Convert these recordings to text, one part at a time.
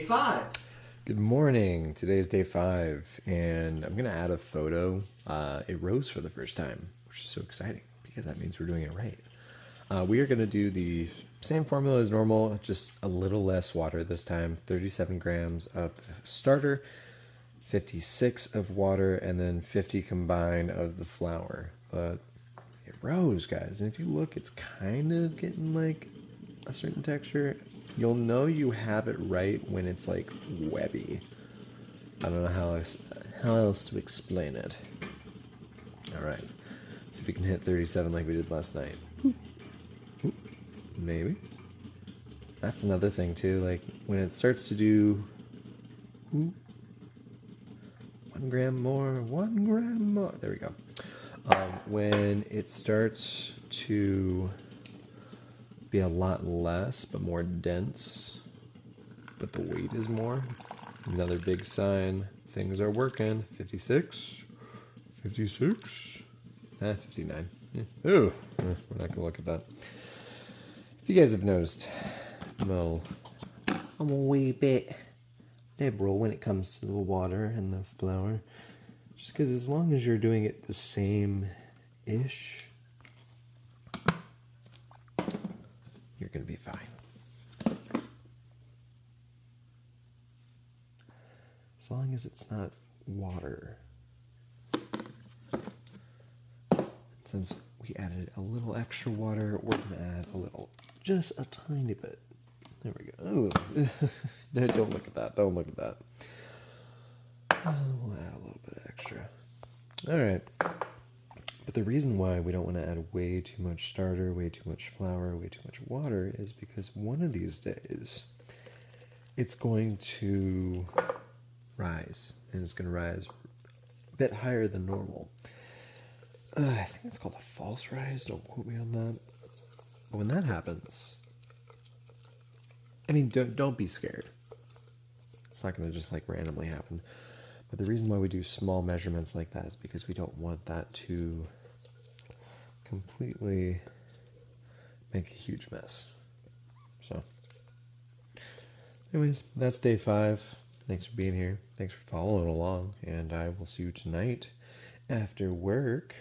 Day 5. Good morning. Today's day 5, and I'm gonna add a photo. It rose for the first time, which is so exciting because that means we're doing it right. We are gonna do the same formula as normal, just a little less water this time. 37 grams of starter, 56 of water, and then 50 combined of the flour. But it rose, guys, and if you look, it's kind of getting like a certain texture. You'll know you have it right when it's like webby. I don't know how else to explain it. All right, see if we can hit 37 like we did last night. Maybe. That's another thing too. Like when it starts to do 1 gram more, 1 gram more. There we go. When it starts to be a lot less but more dense, but the weight is more, another big sign things are working. 56, 59. Ooh, we're not gonna look at that. If you guys have noticed, I'm a wee bit liberal when it comes to the water and the flour, just because as long as you're doing it the same-ish, you're going to be fine. As long as it's not water. Since we added a little extra water, we're going to add a little, just a tiny bit. There we go. Oh, don't look at that. Don't look at that. We'll add a little bit extra. All right. But the reason why we don't want to add way too much starter, way too much flour, way too much water is because one of these days it's going to rise, and it's going to rise a bit higher than normal. I think it's called a false rise. Don't quote me on that. But when that happens, I mean, don't be scared. It's not going to just like randomly happen. But the reason why we do small measurements like that is because we don't want that to completely make a huge mess. So, anyways, that's day 5. Thanks for being here. Thanks for following along. And I will see you tonight after work.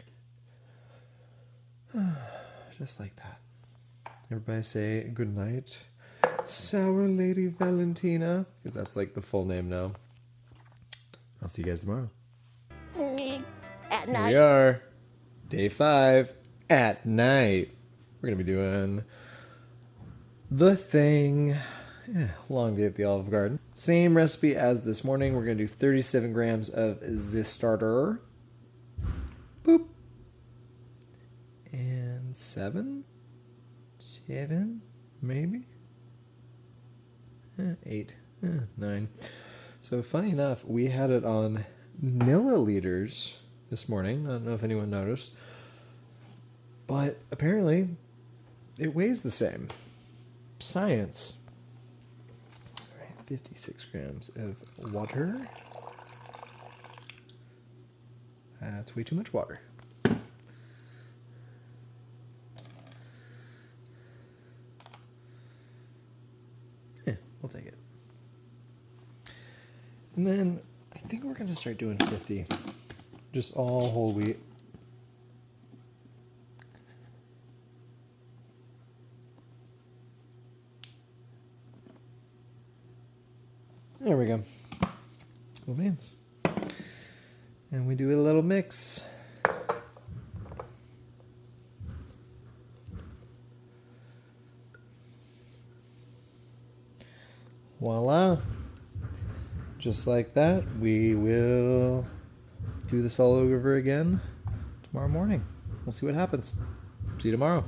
Just like that. Everybody say good night, Sour Lady Valentina, because that's like the full name now. I'll see you guys tomorrow. At night. We are day 5 at night. We're gonna be doing the thing. Yeah, long day at the Olive Garden. Same recipe as this morning. We're gonna do 37 grams of the starter. Boop. And 7 maybe. 8, 9. So funny enough, we had it on milliliters this morning. I don't know if anyone noticed, but apparently it weighs the same. Science. All right, 56 grams of water. That's way too much water. Yeah, we'll take it. And then I think we're going to start doing 50. Just all whole wheat. There we go. Cool beans. And we do a little mix. Voila. Just like that, we will do this all over again tomorrow morning. We'll see what happens. See you tomorrow.